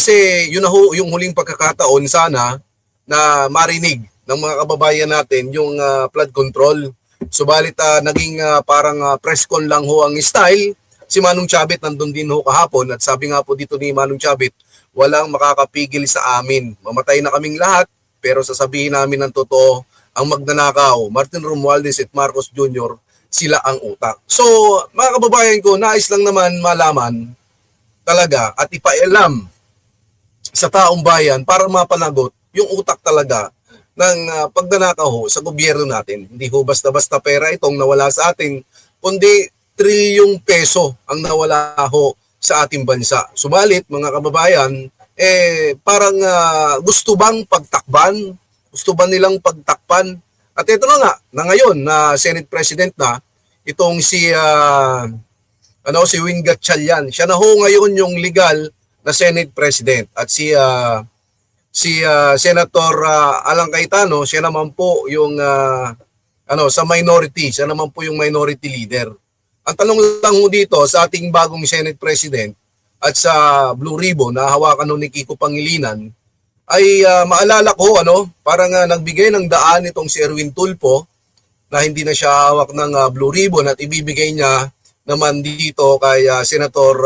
Kasi yun na ho, yung huling pagkakataon sana na marinig ng mga kababayan natin yung flood control. Subalit naging parang press con lang ho ang style. Si Manong Chavit nandun din ho kahapon at sabi nga po dito ni Manong Chavit, walang makakapigil sa amin. Mamatay na kaming lahat pero sasabihin namin ng totoo, ang magnanakaw, Martin Romualdez at Marcos Jr., sila ang utak. So, mga kababayan ko, nais lang naman malaman talaga at ipailam sa taong bayan para mapanagot yung utak talaga ng pagnanakaw sa gobyerno natin. Hindi ho basta-basta pera itong nawala sa atin, kundi trilyong peso ang nawala ho sa ating bansa. Subalit, mga kababayan, parang gusto bang pagtakban? Gusto ba nilang pagtakpan? At ito na nga, na ngayon na Senate President na, itong si Win Gatchalian. Siya na ho ngayon yung legal na Senate President. At si Senator Alan Cayetano, siya naman po yung sa minority, siya naman po yung minority leader. Ang tanong lang ho dito sa ating bagong Senate President at sa Blue Ribbon na hawakan ni Kiko Pangilinan ay maalala ko parang nagbigay ng daan itong si Erwin Tulfo na hindi na siya hawak ng Blue Ribbon at ibibigay niya naman dito kay Senator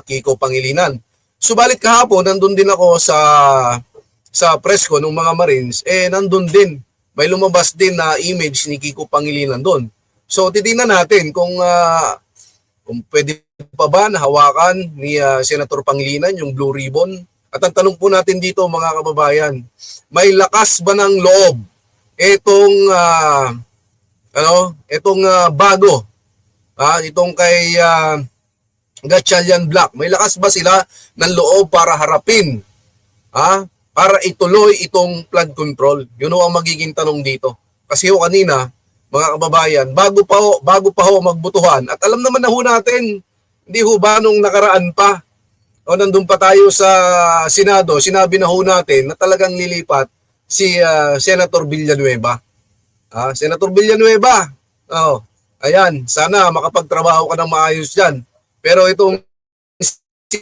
Kiko Pangilinan. Subalit kahapon nandun din ako sa press ko ng mga Marines, nandun din. May lumabas din na image ni Kiko Pangilinan doon. So titingnan natin kung pwede pa ba na hawakan ni Senator Pangilinan yung Blue Ribbon. At ang tanong po natin dito mga kababayan, may lakas ba ng loob itong bago, itong kay Gatchalian Black, may lakas ba sila ng loob para harapin, para ituloy itong flood control? Yun ho ang magiging tanong dito. Kasi ho kanina, mga kababayan, bago pa ho magbutuhan, at alam naman na ho natin, hindi ho ba nung nakaraan pa, nandun pa tayo sa Senado, sinabi na ho natin na talagang lilipat si Senator Villanueva. Senator Villanueva, ayan, sana makapagtrabaho ka ng maayos dyan. Pero itong si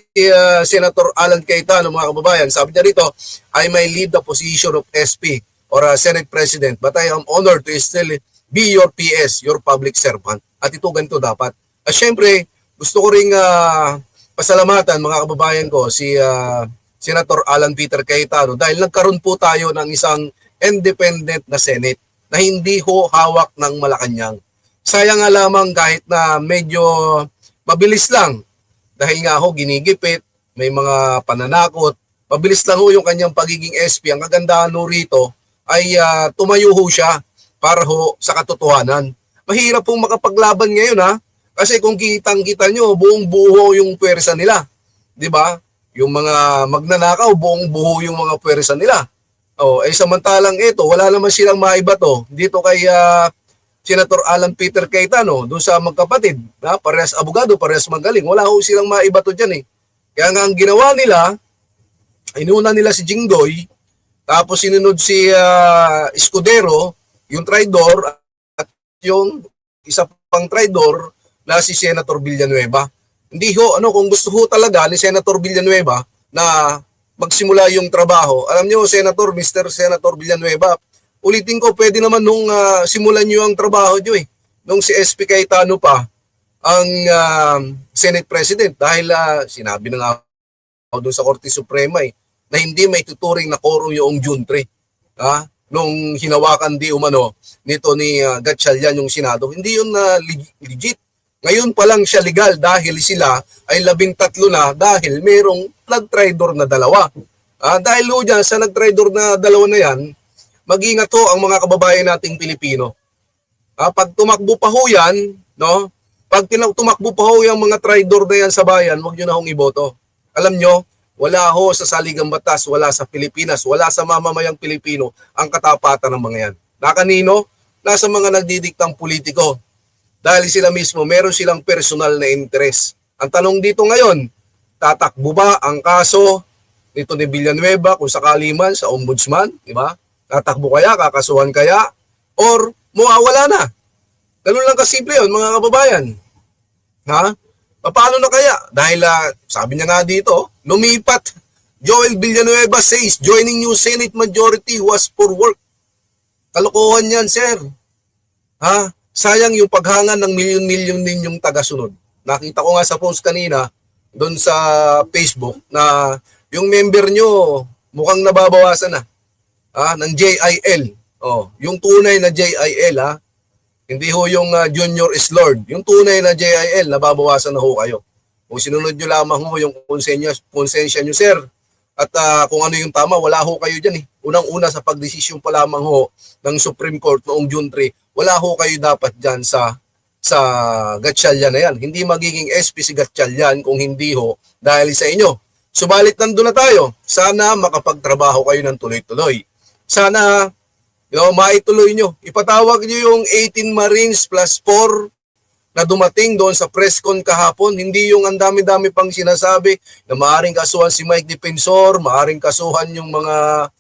Senator Alan Cayetano, mga kababayan, sabi niya rito, I may leave the position of SP or Senate President, but I am honored to still be your PS, your public servant. At ito ganito dapat. At syempre, gusto ko ring pasalamatan mga kababayan ko si Senator Alan Peter Cayetano dahil nagkaroon po tayo ng isang independent na Senate na hindi ho hawak ng Malacanang. Sayang nga lamang kahit na medyo mabilis lang dahil nga ho ginigipit, may mga pananakot, mabilis lang ho yung kanyang pagiging SP. Ang kagandahan ho rito ay tumayo ho siya para ho sa katotohanan. Mahirap pong makapaglaban ngayon kasi kung kitang-kita nyo, buong buo yung pwersa nila. 'Di ba? Yung mga magnanakaw, buong buo yung mga pwersa nila. Samantalang ito, wala naman silang maibato dito kay Senator Alan Peter Cayetano, doon sa magkapatid. Parehas abogado, parehas magaling. Wala ho silang maibato dyan . Kaya nga ang ginawa nila, inuna nila si Jinggoy, tapos sinunod si Escudero, yung traidor, at yung isa pang traidor, na si Senator Villanueva. Hindi ho, kung gusto ho talaga ni Senator Villanueva na magsimula yung trabaho, alam niyo, Mr. Senator Villanueva, ulitin ko, pwede naman nung simulan niyo ang trabaho niyo nung si SP Cayetano pa ang Senate President dahil sinabi na nga doon sa Korte Suprema na hindi may tuturing na quorum yung June 3. Nung hinawakan di umano nito ni Gatchalian yung Senado, hindi yun legit. Ngayon pa lang siya legal dahil sila ay 13 na dahil mayroong nag-traidor na dalawa. Dahil ho dyan sa nag-traidor na dalawa na yan, mag-ingat ho ang mga kababayan nating Pilipino. Pag tumakbo pa ho yan, pag tumakbo pa ho yung mga traidor na yan sa bayan, huwag nyo na hong iboto. Alam nyo, wala ho sa saligang batas, wala sa Pilipinas, wala sa mamamayang Pilipino ang katapatan ng mga yan. Na kanino? Nasa mga nagdidiktang politiko. Dahil sila mismo, meron silang personal na interest. Ang tanong dito ngayon, tatakbo ba ang kaso nito ni Villanueva kung sakali man sa ombudsman? Diba? Tatakbo kaya, kakasuhan kaya, or mawawala na? Ganun lang kasimple yun, mga kababayan. Paano na kaya? Dahil sabi niya nga dito, lumipat Joel Villanueva says, joining new Senate majority was for work. Kalokohan yan, sir. Ha? Sayang yung paghanga ng milyon-milyon ninyong tagasunod. Nakita ko nga sa post kanina, doon sa Facebook, na yung member nyo mukhang nababawasan na. Ng JIL. Oh, yung tunay na JIL, ha? Hindi ho yung Junior is Lord. Yung tunay na JIL, nababawasan na ho kayo. Kung sinunod nyo lamang ho yung konsensya nyo, sir, at kung ano yung tama, wala ho kayo dyan eh. Unang-una sa pagdesisyon pa lamang ho ng Supreme Court noong June 3, wala ho kayo dapat dyan sa Gatchalian na yan. Hindi magiging SP si Gatchalian kung hindi ho dahil sa inyo. Subalit nandun na tayo. Sana makapagtrabaho kayo ng tuloy-tuloy. Sana maituloy nyo. Ipatawag nyo yung 18 Marines plus 4 na dumating doon sa press con kahapon. Hindi yung ang dami-dami pang sinasabi na maaaring kasuhan si Mike Defensor, maaaring kasuhan yung mga,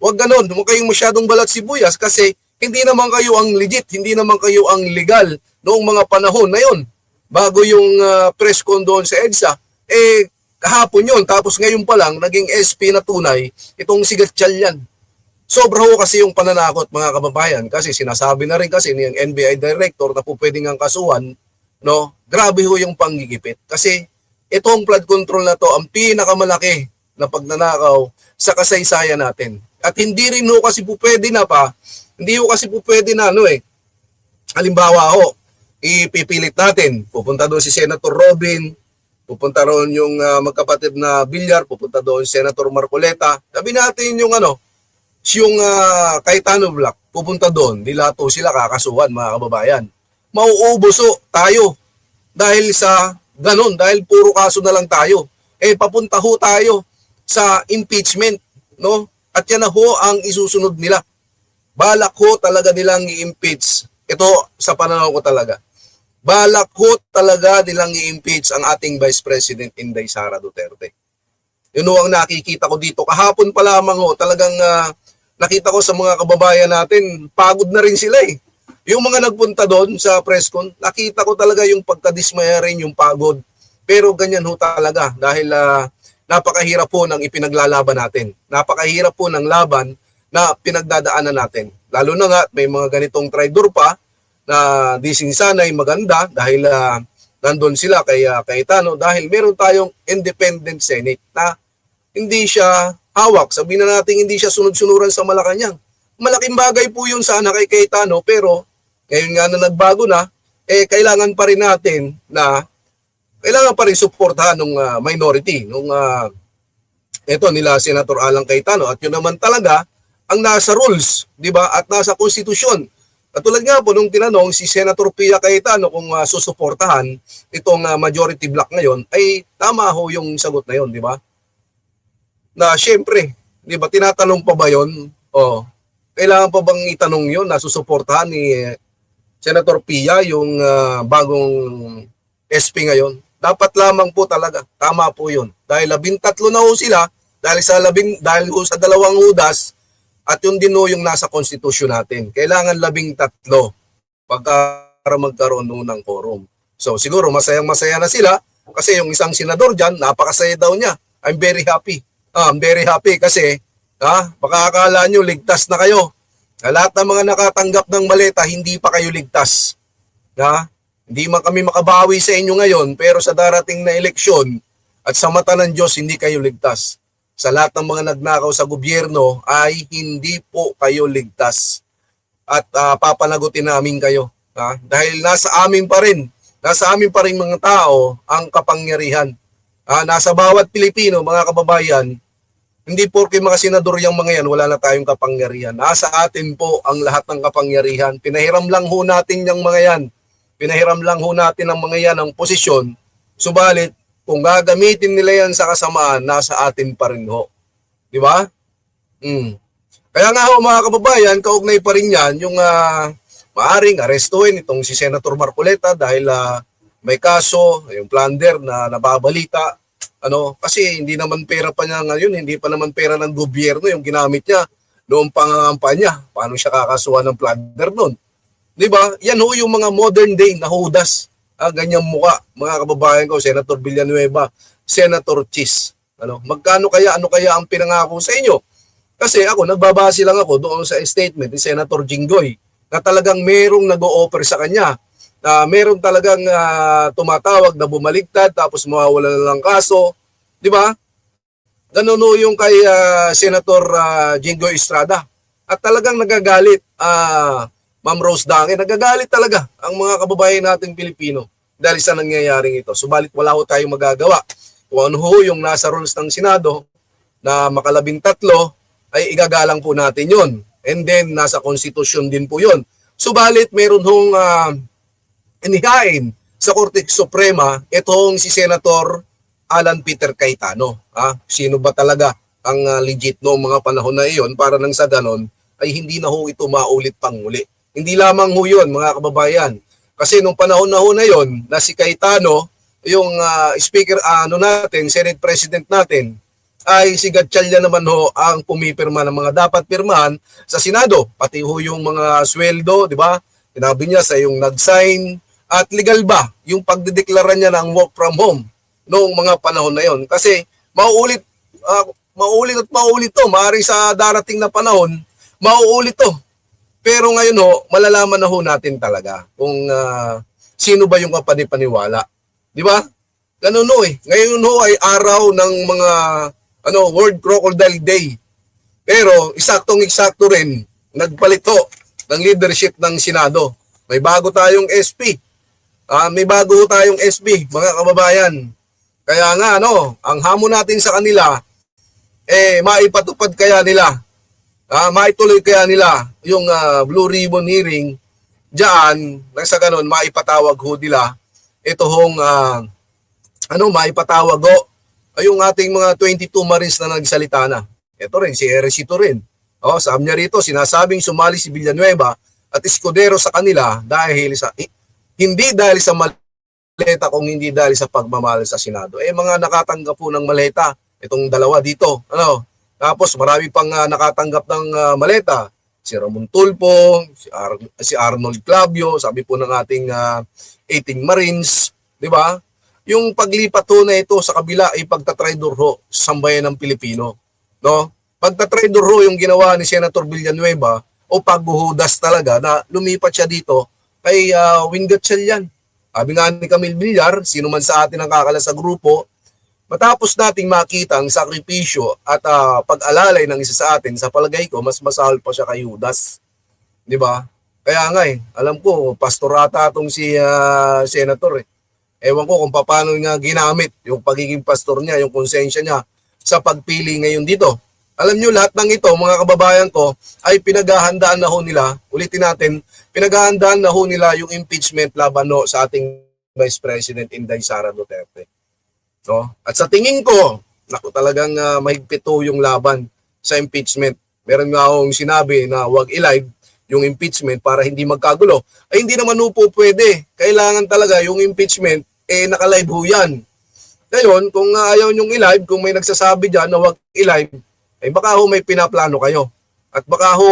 wag ganun. Huwag kayong masyadong balat sibuyas kasi hindi naman kayo ang legit, hindi naman kayo ang legal noong mga panahon na yun. Bago yung press con doon sa EDSA, kahapon yun. Tapos ngayon pa lang, naging SP na tunay, itong si Gatchalian. Sobra ho kasi yung pananakot mga kababayan kasi sinasabi na rin kasi niyang NBI director na po pwedeng ang kasuhan, grabe ho yung panggigipit. Kasi itong flood control na to ang pinakamalaki na pagnanakaw sa kasaysayan natin. At hindi rin ho kasi po pwede na halimbawa ho, ipipilit natin, pupunta doon si Senator Robin, pupunta roon yung magkapatid na Villar, pupunta doon si Senator Marcoleta, sabi natin yung Cayetano Black, pupunta doon, dilato sila kakasuhan mga kababayan. Mauubuso tayo dahil sa ganon, dahil puro kaso na lang tayo. Papunta ho tayo sa impeachment, At yan na ho ang isusunod nila. Balak ho talaga nilang i-impeach. Ito sa pananaw ko talaga. Balak ho talaga nilang i-impeach ang ating Vice President Inday Sara Duterte. Yun ho ang nakikita ko dito. Kahapon pa lamang ho, talagang nakita ko sa mga kababayan natin, pagod na rin sila eh. Yung mga nagpunta doon sa press con, nakita ko talaga yung pagkadismaya rin, yung pagod. Pero ganyan ho talaga dahil napakahirap po ng ipinaglalaban natin. Napakahirap po ng laban na pinagdadaanan natin. Lalo na nga, may mga ganitong traidor pa na di sinsanay maganda dahil nandun sila kay Cayetano dahil meron tayong independent Senate na hindi siya hawak. Sabihin na natin hindi siya sunod-sunuran sa Malacanang. Malaking bagay po yun sana kay Cayetano pero ngayon nga na nagbago na, kailangan pa rin natin suportahan ng minority nung nila Senator Alan Cayetano at yun naman talaga ang nasa rules, di ba? At nasa konstitusyon. Katulad nga po nung tinanong si Senator Pia Cayetano kung susuportahan itong majority block ngayon, ay tama ho yung sagot na yon, di ba? Na syempre, di ba, tinatanong pa ba yon? Kailangan pa bang itanong yon na susuportahan ni Senator Pia yung bagong SP ngayon? Dapat lamang po talaga, tama po yun. Dahil 13 na ho sila, dahil sa dalawang hudas, at yun din ho yung nasa konstitusyon natin. Kailangan 13 para magkaroon ng quorum. So siguro masayang-masaya na sila kasi yung isang senador dyan, napakasaya daw niya. I'm very happy. I'm very happy kasi baka akala nyo ligtas na kayo. Lahat ng mga nakatanggap ng maleta, hindi pa kayo ligtas. Hindi man kami makabawi sa inyo ngayon, pero sa darating na eleksyon at sa mata ng Diyos, hindi kayo ligtas. Sa lahat ng mga nagnakaw sa gobyerno ay hindi po kayo ligtas. At papanagutin namin kayo. Dahil nasa amin pa rin mga tao ang kapangyarihan. Nasa bawat Pilipino, mga kababayan, hindi porke mga senador yung mga yan, wala na tayong kapangyarihan. Nasa atin po ang lahat ng kapangyarihan. Pinahiram lang ho natin yung mga yan. Pinahiram lang ho natin ang mga yan ang posisyon. Subalit, kung gagamitin nila yan sa kasamaan, nasa atin pa rin ho. Di ba? Kaya nga ho mga kababayan, kaugnay pa rin yan yung maaring arestuhin itong si Senator Marcoleta dahil may kaso, yung plunder na nababalita. Kasi hindi naman pera pa niya ngayon, hindi pa naman pera ng gobyerno yung ginamit niya noong pangangampanya. Paano siya kakasuhan ng plunder nun? Di ba? Yan ho yung mga modern day na hudas. Ganyang muka, mga kababayan ko, Senator Villanueva, Senator Chis. Ano, magkano kaya, ano kaya ang pinangako sa inyo? Kasi ako, nagbabase lang ako doon sa statement ni Senator Jinggoy na talagang merong nag-o-offer sa kanya. Na merong talagang tumatawag na bumaligtad tapos mawawala na lang kaso. Di ba? Ganun o yung kay Senator Jinggoy Estrada. At talagang nagagalit, Ma'am Rose Dange, nagagalit talaga ang mga kababayan nating Pilipino dahil sa nangyayaring ito. Subalit wala ho tayong magagawa. Kung ano ho yung nasa rules ng Senado na makalabintatlo, ay igagalang po natin yon. And then, nasa konstitusyon din po yon. Subalit, meron hong inihain sa Korte Suprema itong si Senator Alan Peter Cayetano. Sino ba talaga ang legit noong mga panahon na iyon para nang sa ganon ay hindi na ho ito maulit pang muli. Hindi lamang ho yun, mga kababayan. Kasi nung panahon na ho na yun, na si Cayetano, yung speaker natin, Senate President natin, ay si Gatchalian naman ho ang pumipirma ng mga dapat pirmahan sa Senado. Pati ho yung mga sweldo, di ba? Sinabi niya sa yung nag-sign at legal ba yung pagdedeklara niya ng work from home noong mga panahon na yon. Kasi mauulit at mauulit to. Maaaring sa darating na panahon, mauulit to. Pero ngayon ho, malalaman na ho natin talaga kung sino ba yung kapanipaniwala. Di ba? Ganun ho eh. Ngayon ho ay araw ng mga World Crocodile Day. Pero isaktong-eksakto rin, nagpalit ho ng leadership ng Senado. May bago tayong SP. May bago tayong SB, mga kababayan. Kaya nga, ang hamon natin sa kanila, maipatupad kaya nila, maituloy kaya nila yung Blue Ribbon hearing, diyan, nang sa ganun, maipatawag ho nila, ito hong, maipatawag ho, yung ating mga 22 Marines na nagsalita na. Ito rin, si Erecito rin. Sabi niya rito, sinasabing sumali si Villanueva at Escudero sa kanila hindi dahil sa maleta kung hindi dahil sa pagmamahal sa Senado. Mga nakatanggap po ng maleta, itong dalawa dito. Tapos marami pang nakatanggap ng maleta. Si Ramon Tulfo, si Arnold Clavio, sabi po ng ating 18 Marines, di ba? Yung paglipat ho na ito sa kabila ay pagtatraidor ho sa sambayan ng Pilipino. No? Pagtatraidor ho yung ginawa ni Senator Villanueva o pagbuhudas talaga na lumipat siya dito kay Win Gatchalian. Sabi nga ni Camille Villar, sino man sa atin ang kakala sa grupo, matapos nating makita ang sakripisyo at pag-alalay ng isa sa atin, sa palagay ko, mas masahol pa siya kay Judas. Di ba? Kaya nga alam ko, pastorata itong si Senator. Ewan ko kung paano nga ginamit yung pagiging pastor niya, yung konsensya niya sa pagpili ngayon dito. Alam nyo, lahat ng ito, mga kababayan ko, ay pinaghahandaan na ho nila, ulitin natin, pinaghahandaan na ho nila yung impeachment laban no, sa ating Vice President Inday Sara Duterte. No? At sa tingin ko, talagang mahigpit ho yung laban sa impeachment. Meron nga akong sinabi na wag i-live yung impeachment para hindi magkagulo. Ay hindi naman po pwede. Kailangan talaga yung impeachment, naka-live ho yan. Ngayon, kung ayaw nyong i-live, kung may nagsasabi dyan na wag i-live, baka ho may pinaplano kayo. At baka ho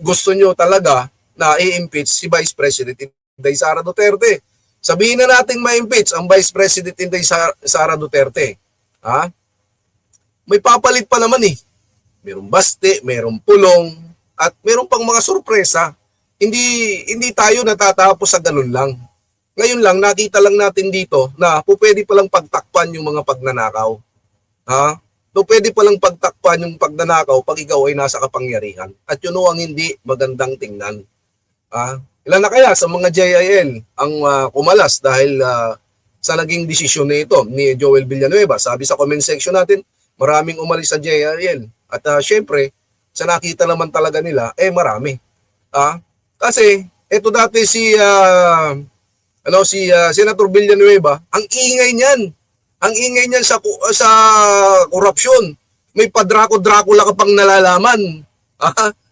gusto nyo talaga na i-impeach si Vice President Inday Sara Duterte. Sabihin na natin ma-impeach ang Vice President Inday Sara Duterte. May papalit pa naman Merong baste, merong pulong, at meron pang mga sorpresa. Hindi tayo natatapos sa ganun lang. Ngayon lang, nakita lang natin dito na pwede palang pagtakpan yung mga pagnanakaw. Pwede palang pagtakpan yung pagnanakaw pag ikaw ay nasa kapangyarihan. At yun ang hindi magandang tingnan. Ilan na kaya sa mga JIL ang kumalas dahil sa naging desisyon na ito ni Joel Villanueva? Sabi sa comment section natin, maraming umalis sa JIL. At syempre, sa nakita naman talaga nila, marami. Kasi, ito dati si Senator Villanueva, ang ingay niyan. Ang ingay niyan sa korupsyon. May padrako-Dracula ka pang nalalaman.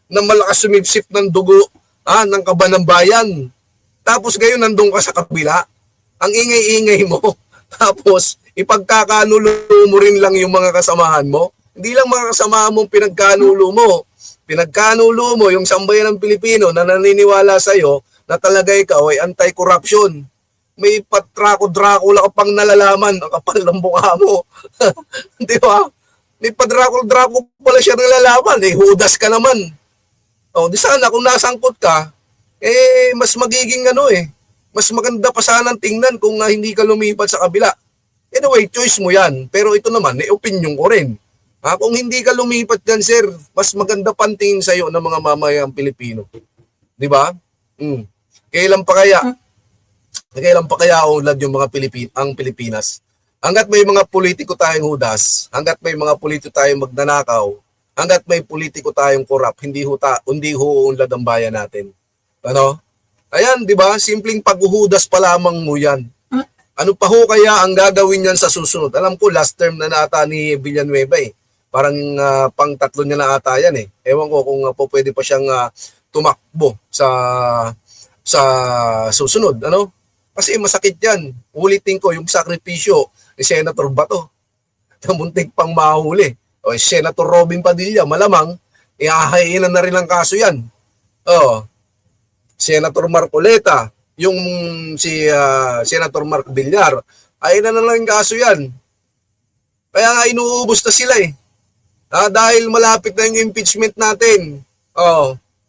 Na malakas sumipsip ng dugo ng kaban ng bayan. Tapos ngayon nandun ka sa kabila. Ang ingay-ingay mo. Tapos ipagkakanulo mo rin lang yung mga kasamahan mo. Hindi lang mga kasamahan mong pinagkanulo mo. Pinagkanulo mo yung sambayan ng Pilipino na naniniwala sa iyo na talaga ikaw ay anti-corruption. may patrako-dracula ka pang nalalaman, ang kapal ng mukha mo. Di ba? May padrako-drako pala siya nalalaman, eh, hudas ka naman. O, di sana kung nasangkot ka, eh, mas magiging mas maganda pa sana tingnan kung hindi ka lumipat sa kabila. Anyway, choice mo yan. Pero ito naman, opinion ko rin. Kung hindi ka lumipat dyan, sir, mas maganda pantingin sa'yo ng mga mamayang Pilipino. Di ba? Kailan pa kaya ulad yung mga ang Pilipinas? Hanggat may mga politiko tayong hudas, hanggat may mga politiko tayong magnanakaw, hanggat may politiko tayong korap, hindi ho unlad ang bayan natin. Ano? Ayan, di ba? Simpleng paghuhudas pa lamang mo yan. Ano pa ho kaya ang gagawin niyan sa susunod? Alam ko, last term na ata ni Villanueva eh. Parang pang-tatlo niya na ata yan eh. Ewan ko kung po pwede pa siyang tumakbo sa susunod. Ano? Kasi masakit yan. Ulitin ko, yung sakripisyo ni Senator Bato. Muntik pang mahuli. O, Senator Robin Padilla, malamang, ihahainan na rin ang kaso yan. O, Senator Marcoleta, yung si Senator Mark Villar, ay na lang yung kaso yan. Kaya nga inuubos na sila eh. Dahil malapit na yung impeachment natin.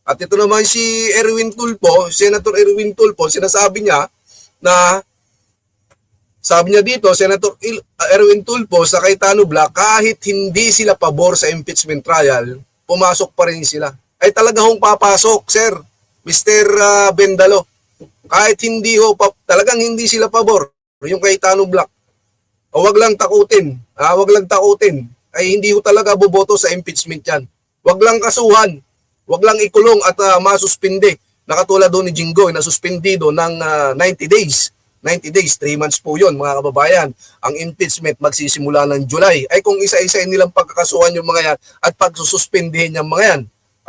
At ito naman si Erwin Tulfo, Senator Erwin Tulfo, sinasabi niya na, sabi niya dito, Senator Erwin Tulfo sa Cayetano Black, kahit hindi sila pabor sa impeachment trial, pumasok pa rin sila. Ay talaga hong papasok, sir, Mr. Bendalo. Kahit talagang hindi sila pabor, yung Cayetano Black. O wag lang takutin, ay hindi ho talaga boboto sa impeachment yan. Wag lang kasuhan, wag lang ikulong at masuspinde. Nakatulad doon ni Jinggoy, nasuspendido ng 90 days. 90 days, 3 months po yun, mga kababayan. Ang impeachment magsisimula ng July. Ay kung isa-isa nilang pagkakasuhan yung mga yan at pagsususpendihin yung mga yan,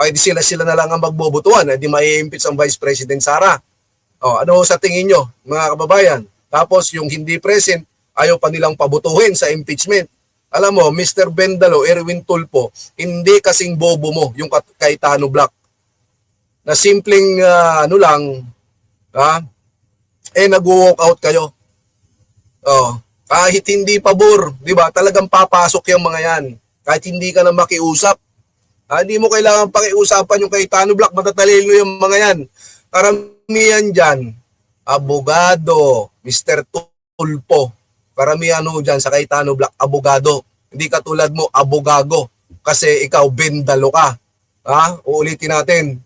ay di sila na lang ang magbobotohan, ay di mai-impeach ang Vice President Sara. Ano sa tingin nyo, mga kababayan? Tapos yung hindi present, ayaw pa nilang pabutuhin sa impeachment. Alam mo, Mr. Bendalo, Erwin Tulfo, hindi kasing bobo mo yung Cayetano Black. Na simpleng nag-walk out kayo. Kahit hindi pabor, di ba? Talagang papasok yung mga yan. Kahit hindi ka na makiusap. Hindi mo kailangan pakiusapan yung Cayetano Black, matatalino yung mga yan. Karamihan dyan, abogado, Mr. Tulfo. Karamihan dyan sa Cayetano Black, abogado. Hindi katulad mo, abogago. Kasi ikaw, Bendalo ka. Uulitin natin.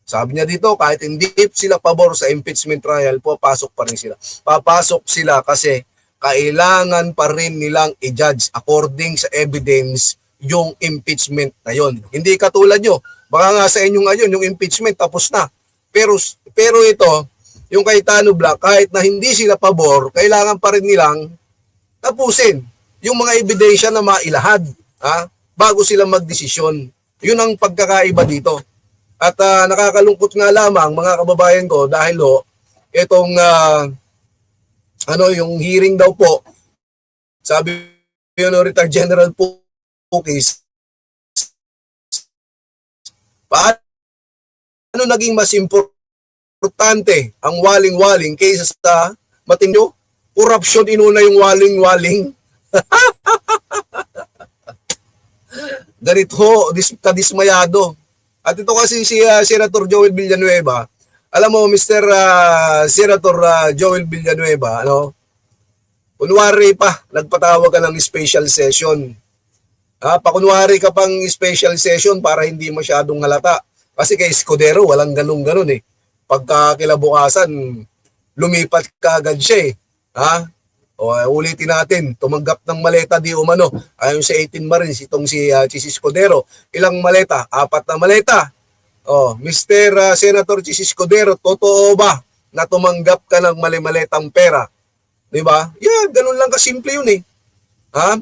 Sabi niya dito, kahit hindi sila pabor sa impeachment trial, papasok pa rin sila. Papasok sila kasi kailangan pa rin nilang i-judge according sa evidence yung impeachment na yon. Hindi katulad nyo. Baka nga sa inyo ngayon, yung impeachment tapos na. Pero ito, yung Cayetano Black, kahit na hindi sila pabor, kailangan pa rin nilang tapusin yung mga ebidensya na mailahad bago sila magdesisyon. Yun ang pagkakaiba dito. At nakakalungkot nga lamang, mga kababayan ko, dahil itong yung hearing daw po, sabi yung retired General Pukis, paano naging mas importante ang waling-waling kaysa sa matino? Corruption inuna yung waling-waling. Ganito, kadismayado. At ito kasi si Senator Joel Villanueva, alam mo, Mr. Senator Joel Villanueva, kunwari pa, nagpatawag ka ng special session. Pakunwari ka pang special session para hindi masyadong halata. Kasi kay Escudero, walang ganun-ganun eh. Pagka kilabukasan, lumipat ka agad siya eh. Ulitin natin, tumanggap ng maleta di umano. Ayon sa 18 Marines, itong si Escudero. Ilang maleta? 4 na maleta. Mr. Senator Escudero, totoo ba na tumanggap ka ng mali-maletang pera? Diba? Ganun lang kasimple yun eh.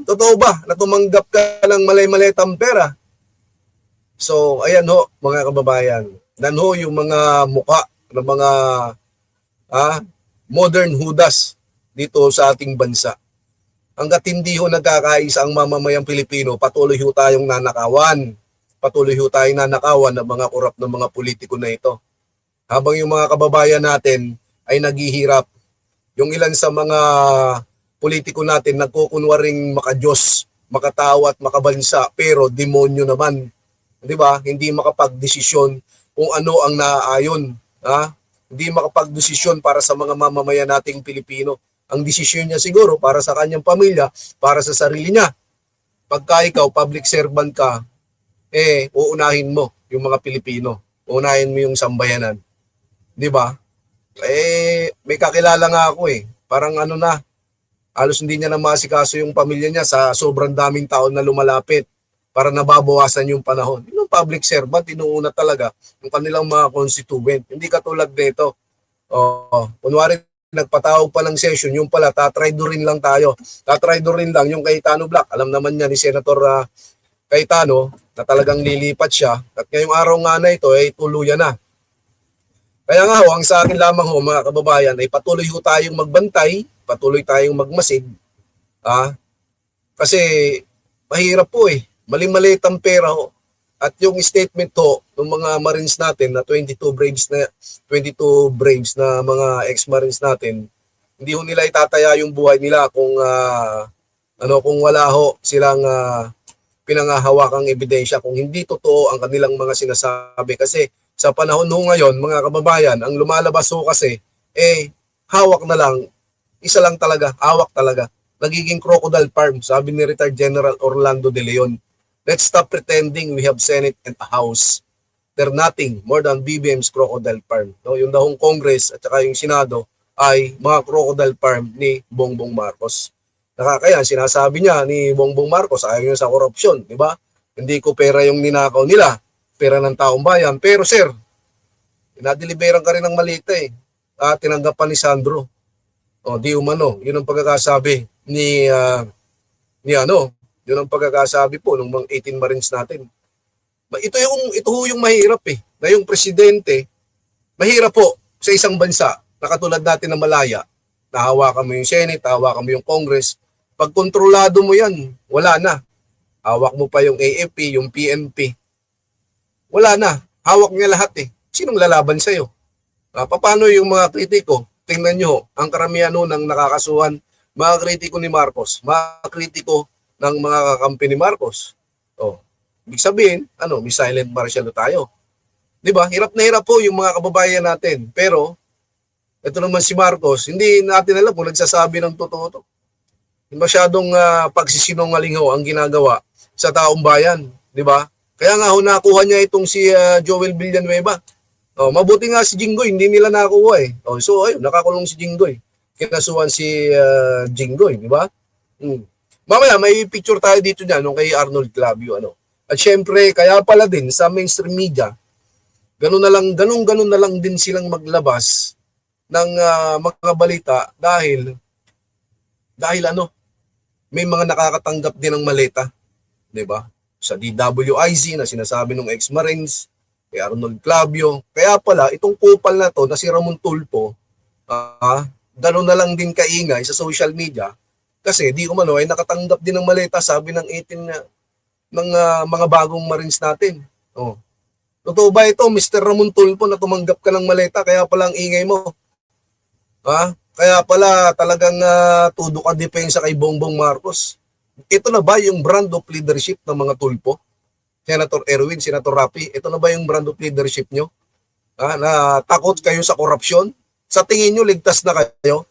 Totoo ba na tumanggap ka ng mali-maletang pera? So, ayan mga kababayan. Dan yung mga muka ng mga modern hudas dito sa ating bansa. Hanggat hindi nagkakaisa ang mamamayang Pilipino, patuloy tayong nanakawan. Patuloy tayong nanakawan ng mga korap ng mga politiko na ito. Habang yung mga kababayan natin ay naghihirap yung ilan sa mga politiko natin nagkukunwaring makadiyos, makatao at makabansa, pero demonyo naman. 'Di ba? Hindi makapagdesisyon kung ano ang naaayon, ha? Hindi makapagdesisyon para sa mga mamamayan nating Pilipino. Ang desisyon niya siguro para sa kanyang pamilya, para sa sarili niya. Pagka ikaw public servant ka, uunahin mo yung mga Pilipino. Uunahin mo yung sambayanan. 'Di ba? May kakilala nga ako Parang ano na, halos hindi niya na masikaso yung pamilya niya sa sobrang daming taon na lumalapit para nababawasan yung panahon. Yung public servant, inuuna talaga yung kanilang mga constituent. Hindi katulad nito. Kunwari, nagpatawag pa ng session, yung pala, tatraydorin lang tayo. Tatraydorin lang yung Cayetano Black. Alam naman niya ni Senator Cayetano na talagang lilipat siya. At ngayong araw nga na ito, tuluyan na. Kaya nga ang sa akin lamang mga kababayan, ay patuloy tayong magbantay, patuloy tayong magmasid. Kasi mahirap po Mali-maliit ang pera At yung statement ng mga Marines natin na 22 Braves na mga ex-Marines natin, hindi nila itataya yung buhay nila kung kung wala silang pinangahawakang ebidensya, kung hindi totoo ang kanilang mga sinasabi. Kasi sa panahon ngayon, mga kababayan, ang lumalabas kasi hawak na lang, isa lang talaga, hawak talaga. Nagiging crocodile farm, sabi ni retired General Orlando De Leon. Let's stop pretending we have Senate and a House. They're nothing more than BBM's crocodile farm. No, yung dahong Congress at saka yung Senado ay mga crocodile farm ni Bongbong Marcos. Kaya sinasabi niya ni Bongbong Marcos, ayaw niya sa korupsyon, di ba? Hindi ko pera yung ninakaw nila, pera ng taong bayan. Pero sir, pinadeliveran ka rin ng malita tinanggap pa ni Sandro. Di umano, yun ang pagkakasabi yun ang pagkakasabi po ng mga 18 Marines natin. Ito yung mahirap na yung presidente, mahirap po sa isang bansa na katulad natin na Malaya, nahawakan mo yung Senate, nahawakan mo yung Congress, pag kontrolado mo yan, wala na. Hawak mo pa yung AFP, yung PNP, wala na. Hawak niya lahat Sinong lalaban sa'yo? Paano yung mga kritiko? Tingnan nyo, ang karamihan ng nakakasuhan, mga kritiko ni Marcos, mga kritiko ng mga kakampi ni Marcos. Ibig sabihin, may silent martial tayo. 'Di ba? Hirap na hirap po yung mga kababayan natin. Pero ito naman si Marcos, hindi natin alam kung nagsasabi ng totoo to. Masyadong pagsisinungaling ang ginagawa sa taong bayan, 'di ba? Kaya nga nakuha niya itong si Joel Villanueva. Mabuti nga si Jinggoy, hindi nila nakuha So ayun, nakakulong si Jinggoy. Kinasuhan si Jinggoy, 'di ba? Mamaya may picture tayo dito nung kay Arnold Clavio At syempre, kaya pala din sa mainstream media, ganun na lang din silang maglabas ng mga balita dahil may mga nakakatanggap din ng maleta, 'di ba? Sa DWIZ na sinasabi ng ex-Marines, kay Arnold Clavio. Kaya pala itong kupal na to na si Ramon Tulfo, ganun na lang din kaingay sa social media. Kasi di umano ay nakatanggap din ng maleta, sabi ng 18 ng mga bagong Marines natin. Totoo ba ito, Mr. Ramon Tulfo, na tumanggap ka ng maleta kaya pala ang ingay mo? Kaya pala talagang tudo ka depensa kay Bongbong Marcos. Ito na ba yung brand of leadership ng mga Tulfo? Senator Erwin, Senator Rapi, ito na ba yung brand of leadership nyo? Na takot kayo sa korupsyon? Sa tingin nyo, ligtas na kayo?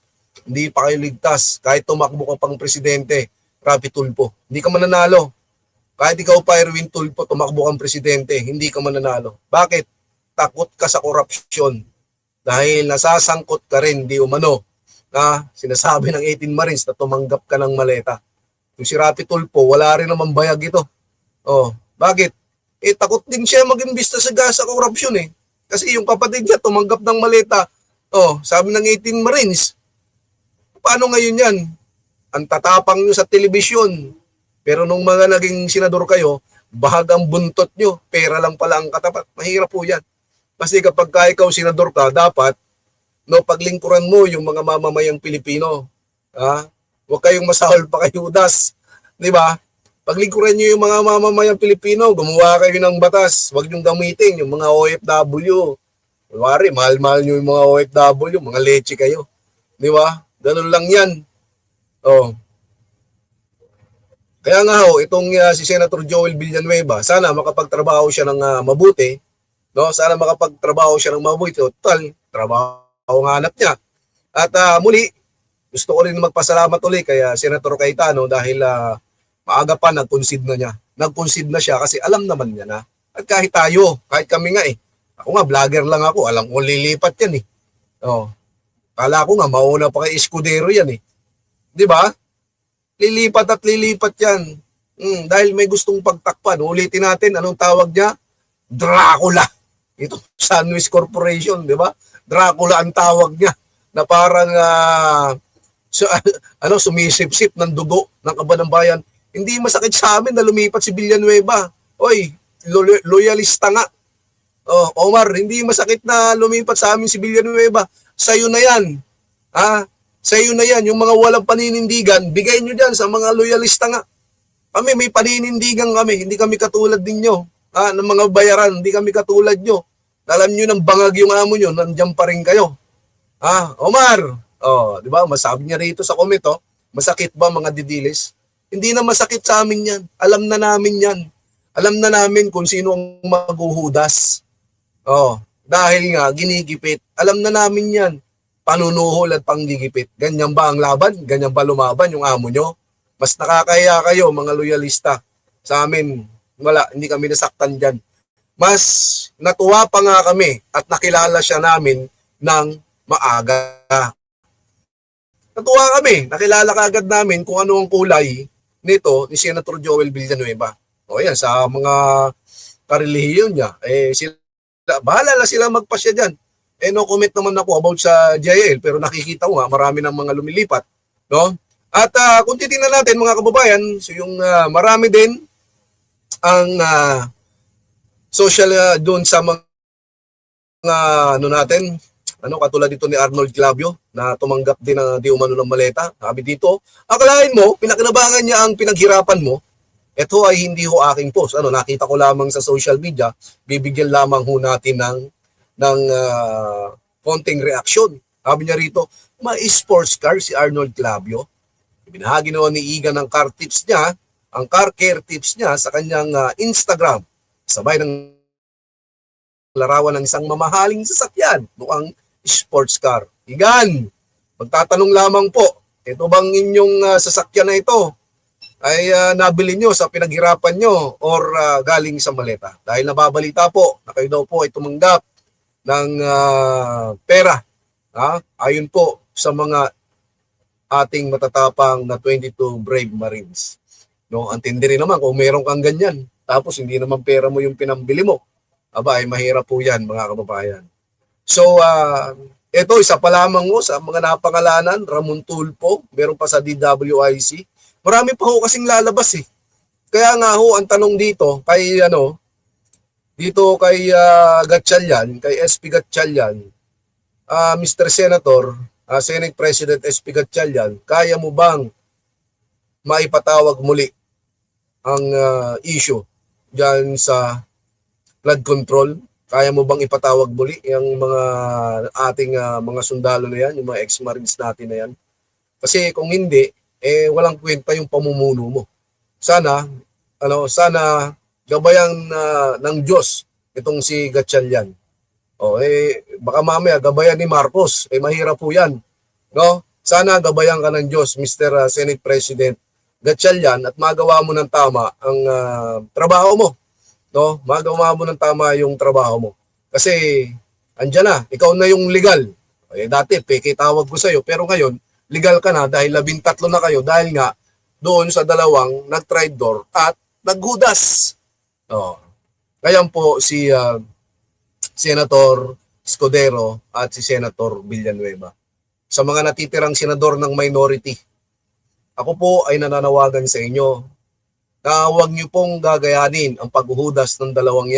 Hindi pa kayo ligtas. Kahit tumakbo ka pang presidente, Rapi Tulfo, hindi ka mananalo. Kahit ikaw pa, Erwin Tulfo, tumakbo kang presidente, hindi ka mananalo. Bakit? Takot ka sa korupsyon. Dahil nasasangkot ka rin, di umano, na sinasabi ng 18 Marines na tumanggap ka ng maleta. Yung si Rapi Tulfo, wala rin naman bayag ito. Bakit? Takot din siya mag-imbista sa korupsyon Kasi yung kapatid niya tumanggap ng maleta. Sabi ng 18 Marines, paano ngayon yan? Ang tatapang nyo sa telebisyon. Pero nung mga naging senador kayo, bahagang buntot nyo, pera lang pala ang katapat. Mahirap po yan. Kasi kapag ikaw senador ka, dapat paglingkuran mo yung mga mamamayang Pilipino. Huwag kayong masahol pa kay Judas. Di ba? Paglingkuran nyo yung mga mamamayang Pilipino, gumawa kayo ng batas. Huwag nyo gamitin yung mga OFW. Kunwari, mahal-mahal nyo yung mga OFW, mga leche kayo. Di ba? Ganun lang yan. Oh. Kaya nga ho, itong si Senator Joel Villanueva, sana makapagtrabaho siya ng mabuti, no? Sana makapagtrabaho siya ng mabuti. Total, trabaho ng hanap niya. At muli, gusto ko rin magpasalamat ulit kay Senator Cayetano dahil maaga pa nag-concede na niya. Nag-concede na siya kasi alam naman niya na. At kahit tayo, kahit kami nga ako nga vlogger lang ako, alam ko lilipat yan Oh. Kala ko nga mauna pa kay Escudero yan 'Di ba? Lilipat at lilipat yan. Dahil may gustong pagtakpan. Ulitin natin, anong tawag niya? Dracula. Ito, Sunwest Corporation, di ba? Dracula ang tawag niya. Na parang sumisip-sip ng dugo ng kaban ng bayan. Hindi masakit sa amin na lumipat si Villanueva. Oy, loyalista nga. Oh, Omar, hindi masakit na lumipat sa amin si Villanueva. Sa'yo na yan. Sa iyo na yan, yung mga walang paninindigan, bigay nyo dyan sa mga loyalista nga. Kami, may paninindigan kami, hindi kami katulad ninyo. Ng mga bayaran, hindi kami katulad nyo. Alam nyo ng bangag yung amo nyo, nandiyan pa rin kayo. Omar, di ba, masabi niya rito sa comment, masakit ba mga didilis? Hindi na masakit sa amin yan. Alam na namin yan. Alam na namin kung sino ang maghuhudas. Dahil nga, ginigipit. Alam na namin yan. Panunuhol at panggigipit. Ganyan ba ang laban? Ganyan ba lumaban yung amo nyo? Mas nakakaya kayo, mga loyalista. Sa amin, wala, hindi kami nasaktan dyan. Mas natuwa pa nga kami at nakilala siya namin ng maaga. Natuwa kami, nakilala kaagad namin kung ano ang kulay nito ni Senator Joel Villanueva. O yan, sa mga karelihiyon niya, bahala na sila magpasya dyan. No comment naman ako about sa JL, pero nakikita ko nga marami ng mga lumilipat, no? At kung titingnan natin mga kababayan, so yung marami din ang social doon sa mga katulad dito ni Arnold Clavio na tumanggap din ng di umano ng maleta. Sabi dito, akalain mo, pinakinabangan niya ang pinaghirapan mo. Ito ay hindi ho aking post. Nakita ko lamang sa social media, bibigyan lamang ho natin ng konting reaksyon. Sabi niya rito, may sports car si Arnold Clavio. Binahagi naman ni Igan ang car tips niya, ang car care tips niya sa kanyang Instagram. Sabay ng larawan ng isang mamahaling sasakyan, mukhang sports car. Igan, magtatanong lamang po, ito bang inyong sasakyan na ito ay nabili nyo sa pinaghirapan nyo or galing sa maleta? Dahil nababalita po na kayo daw po ay tumanggap ng pera. Ayon po sa mga ating matatapang na 22 Brave Marines. No, antindi rin naman kung meron kang ganyan, tapos hindi naman pera mo yung pinambili mo. Ay mahirap po yan mga kababayan. So, ito isa pa lamang sa mga napangalanan, Ramon Tulfo, meron pa sa DWIC. Marami pa ho kasing lalabas Kaya nga ho, ang tanong dito kay Gatchalian, kay SP Gatchalian, Mr. Senator, Senate President SP Gatchalian, kaya mo bang maipatawag muli ang issue dyan sa flood control? Kaya mo bang ipatawag muli yung mga ating mga sundalo na yan, yung mga ex-marines natin na yan? Kasi kung hindi, walang kwenta yung pamumuno mo. Sana gabayan ng Diyos itong si Gatchalian. Baka mamaya gabayan ni Marcos, mahirap po yan. No? Sana gabayan ka ng Diyos, Mr. Senate President Gatchalian, at magawa mo ng tama ang trabaho mo. No? Magawa mo ng tama yung trabaho mo. Kasi andyan na, ikaw na yung legal. Dati, peke tawag ko sa'yo, pero ngayon, legal ka na dahil 13 na kayo dahil nga doon sa dalawang nag-traitor at naghudas. Ngayon po si Senator Escudero at si Senator Villanueva. Sa mga natitirang senador ng minority, ako po ay nananawagan sa inyo na huwag niyo pong gagayanin ang paghuhudas ng dalawang yan.